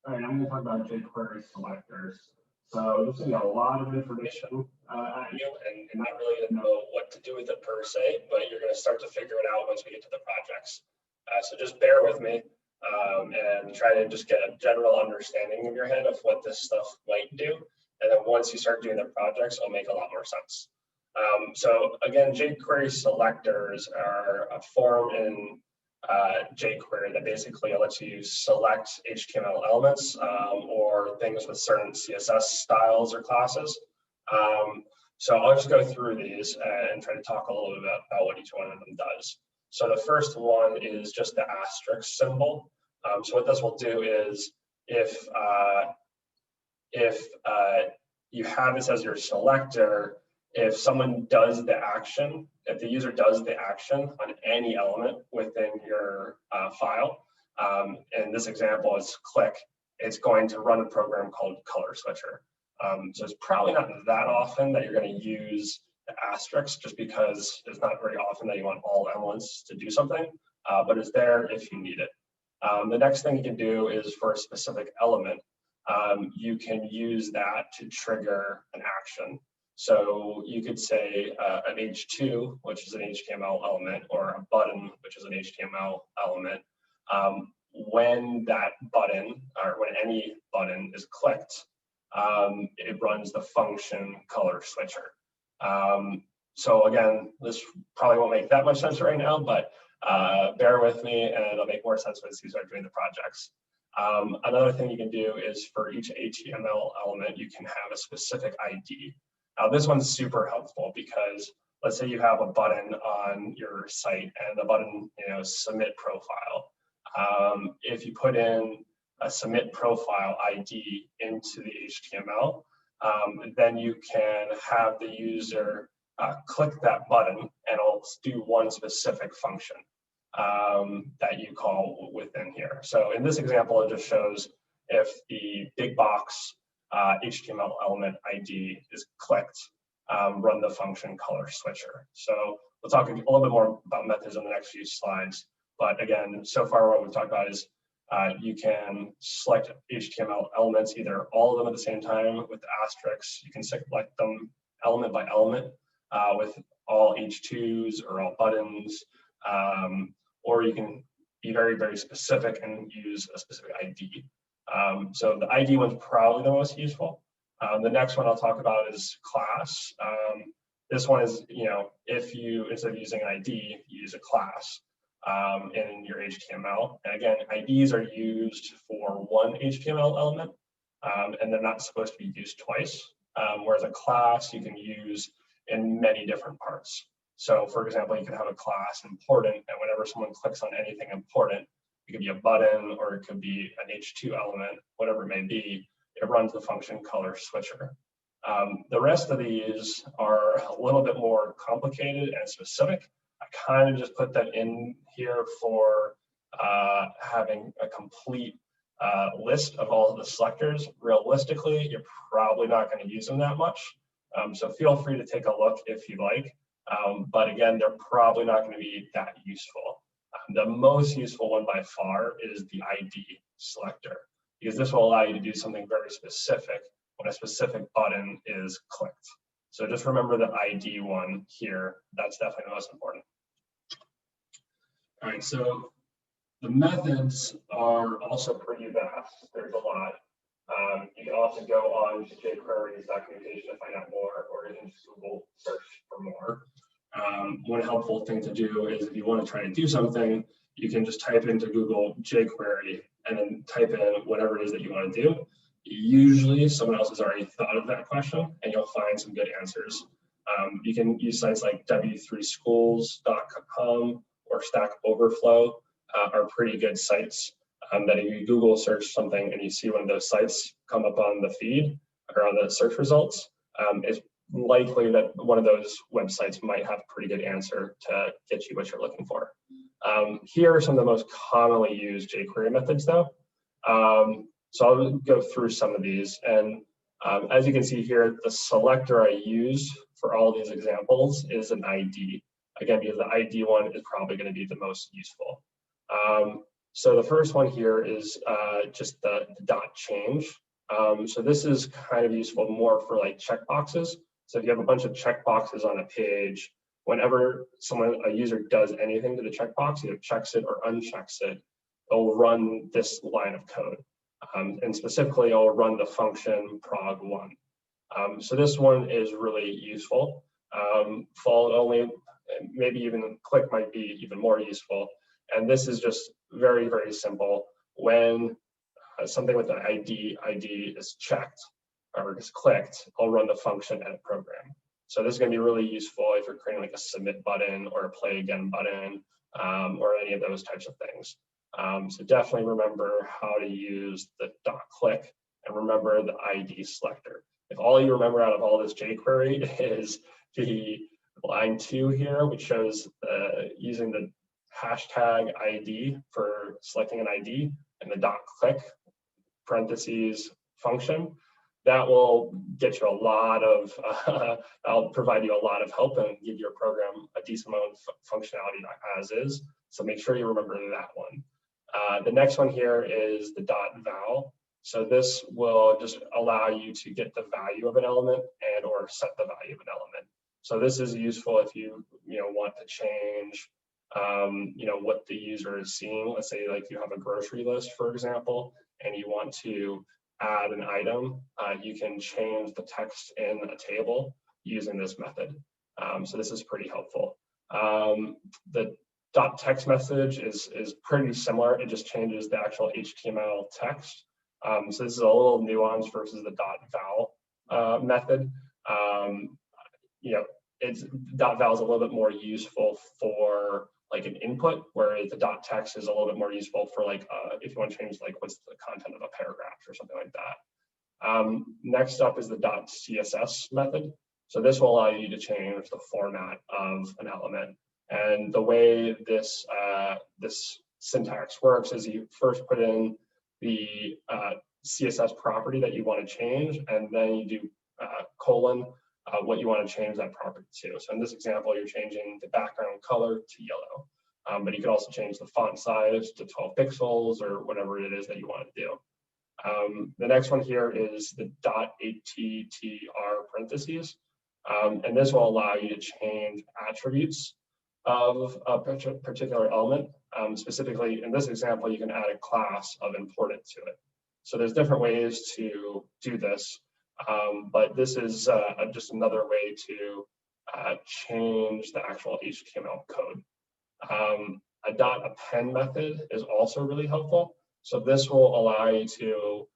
All right, I'm going to talk about JQuery selectors. So this is going to be a lot of information at you, and not really going to know what to do with it per se, but you're going to start to figure it out once we get to the projects. So just bear with me and try to just get a general understanding in your head of what this stuff might do. And then once you start doing the projects, it'll make a lot more sense. So again, JQuery selectors are a form in JQuery that basically lets you select HTML elements or things with certain CSS styles or classes. So I'll just go through these and try to talk a little bit about what each one of them does. So the first one is just the asterisk symbol. So what this will do is if you have this as your selector, if someone does the action, if the user does the action on any element within your file, in this example is click, it's going to run a program called color switcher. So it's probably not that often that you're going to use the asterisk, just because it's not very often that you want all elements to do something, but it's there if you need it. The next thing you can do is for a specific element, you can use that to trigger an action. So you could say an H2, which is an HTML element, or a button, which is an HTML element. When that button, or when any button is clicked, it runs the function color switcher. So again, this probably won't make that much sense right now, but bear with me and it'll make more sense once you start doing the projects. Another thing you can do is for each HTML element, you can have a specific ID. Now this one's super helpful because let's say you have a button on your site and the button, submit profile. If you put in a submit profile ID into the HTML, then you can have the user click that button and it'll do one specific function that you call within here. So in this example, it just shows if the big box HTML element ID is clicked, run the function color switcher. So we'll talk a little bit more about methods in the next few slides. But again, so far what we've talked about is you can select HTML elements, either all of them at the same time with the asterisks. You can select them element by element with all H2s or all buttons, or you can be very, very specific and use a specific ID. So the ID one's probably the most useful. The next one I'll talk about is class. This one is, if you, instead of using an ID, you use a class in your HTML. And again, IDs are used for one HTML element, and they're not supposed to be used twice. Whereas a class you can use in many different parts. So for example, you can have a class important, and whenever someone clicks on anything important, it could be a button or it could be an H2 element, whatever it may be, it runs the function color switcher. The rest of these are a little bit more complicated and specific. I kind of just put that in here for having a complete list of all of the selectors. Realistically, you're probably not going to use them that much. So feel free to take a look if you like. But again, they're probably not going to be that useful. The most useful one by far is the ID selector, because this will allow you to do something very specific when a specific button is clicked. So just remember the ID one here. That's definitely the most important. All right, so the methods are also pretty vast. There's a lot. You can also go on to JQuery's documentation to find out more, or you can just Google search for more. One helpful thing to do is if you want to try to do something, you can just type into Google JQuery and then type in whatever it is that you want to do. Usually someone else has already thought of that question and you'll find some good answers. You can use sites like w3schools.com or Stack Overflow are pretty good sites that if you Google search something and you see one of those sites come up on the feed or on the search results, it's likely that one of those websites might have a pretty good answer to get you what you're looking for. Here are some of the most commonly used jQuery methods though. So I'll go through some of these, and as you can see here, the selector I use for all these examples is an ID. Again, because the ID one is probably going to be the most useful. So the first one here is just the dot change. So this is kind of useful more for like checkboxes. So if you have a bunch of checkboxes on a page, whenever a user does anything to the checkbox, either checks it or unchecks it, it'll run this line of code. And specifically, it'll run the function prog1. So this one is really useful. Followed only, maybe even click might be even more useful. And this is just very, very simple. When something with an ID is checked or is clicked, I'll run the function edit program. So this is going to be really useful if you're creating like a submit button or a play again button or any of those types of things. So definitely remember how to use the .click and remember the ID selector. If all you remember out of all this jQuery is the line 2 here, which shows using the hashtag ID for selecting an ID and the .click parentheses function, that will get you a lot of, I'll provide you a lot of help and give your program a decent amount of functionality as is. So make sure you remember that one. The next one here is the .val. So this will just allow you to get the value of an element and or set the value of an element. So this is useful if you want to change what the user is seeing. Let's say like you have a grocery list, for example, and you want to add an item, you can change the text in a table using this method. So this is pretty helpful. The .text message is pretty similar. It just changes the actual HTML text. So this is a little nuanced versus the .val method. .val is a little bit more useful for like an input, whereas the .text is a little bit more useful for like if you want to change like what's the content of a paragraph or something like that. Next up is the .css method. So this will allow you to change the format of an element. And the way this this syntax works is you first put in the CSS property that you want to change, and then you do colon what you want to change that property to. So in this example, you're changing the background color to yellow, but you can also change the font size to 12 pixels or whatever it is that you want to do. The next one here is the .attr parentheses, and this will allow you to change attributes of a particular element. Specifically, in this example, you can add a class of important to it. So there's different ways to do this, but this is just another way to change the actual HTML code. A .append method is also really helpful. So this will allow you to,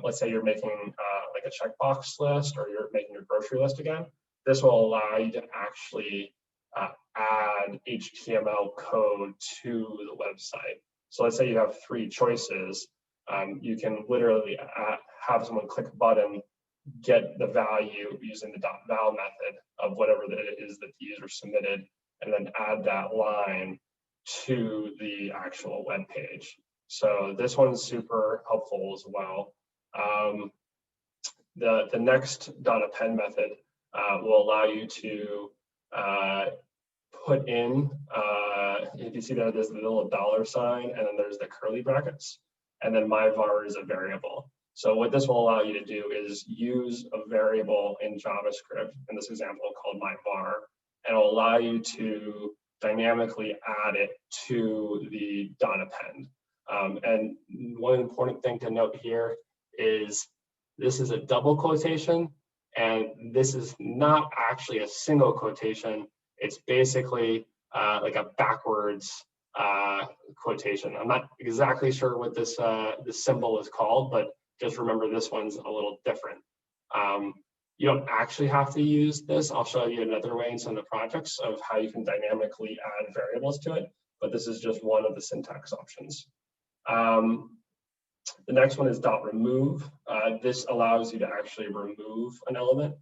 let's say you're making like a checkbox list or you're making your grocery list again. This will allow you to actually add HTML code to the website. So let's say you have 3 choices. You can literally have someone click a button, get the value using the .val method of whatever it is that the user submitted, and then add that line to the actual web page. So this one's super helpful as well. The next .append method will allow you to put in, if you see there's the little $sign, and then there's the curly brackets, and then myvar is a variable. So what this will allow you to do is use a variable in JavaScript, in this example called myvar, and it'll allow you to dynamically add it to the .append. And one important thing to note here is this is a double quotation, and this is not actually a single quotation. It's basically like a backwards quotation. I'm not exactly sure what this symbol is called, but just remember this one's a little different. You don't actually have to use this. I'll show you another way in some of the projects of how you can dynamically add variables to it, but this is just one of the syntax options. The next one is .remove. This allows you to actually remove an element.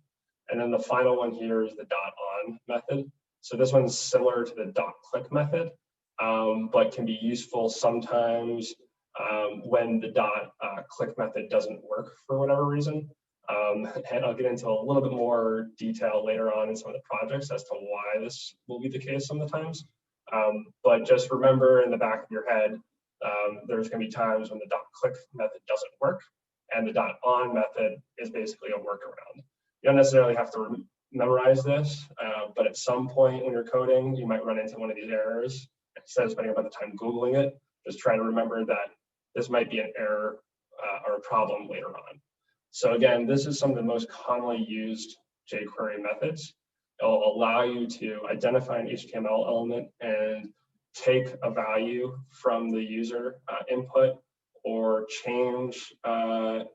And then the final one here is the .on method. So this one's similar to the .click method, but can be useful sometimes when the .click method doesn't work for whatever reason. And I'll get into a little bit more detail later on in some of the projects as to why this will be the case sometimes. But just remember in the back of your head, There's going to be times when the .click method doesn't work, and the .on method is basically a workaround. You don't necessarily have to memorize this, but at some point when you're coding, you might run into one of these errors. Instead of spending a bunch of time Googling it, just try to remember that this might be an error or a problem later on. So again, this is some of the most commonly used jQuery methods. It'll allow you to identify an HTML element and take a value from the user input, or change a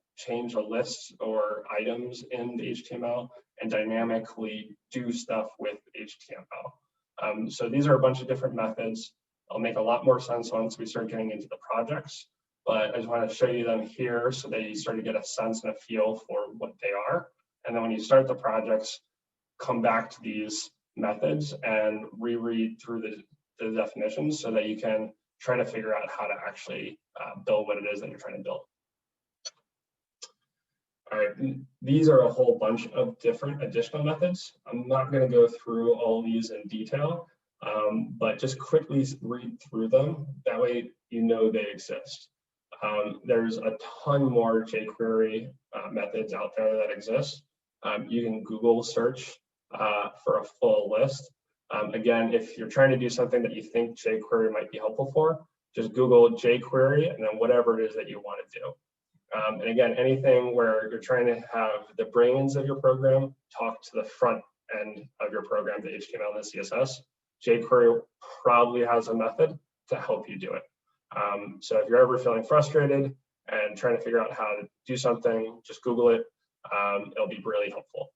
list or items in the HTML and dynamically do stuff with HTML. So these are a bunch of different methods. It'll make a lot more sense once we start getting into the projects, but I just want to show you them here so that you start to get a sense and a feel for what they are. And then when you start the projects, come back to these methods and reread through the definitions so that you can try to figure out how to actually build what it is that you're trying to build. All right, these are a whole bunch of different additional methods. I'm not going to go through all these in detail, but just quickly read through them. That way you know they exist. There's a ton more jQuery methods out there that exist. You can Google search for a full list. Again, if you're trying to do something that you think jQuery might be helpful for, just Google jQuery and then whatever it is that you want to do. And again, anything where you're trying to have the brains of your program talk to the front end of your program, the HTML and the CSS, jQuery probably has a method to help you do it. So if you're ever feeling frustrated and trying to figure out how to do something, just Google it. It'll be really helpful.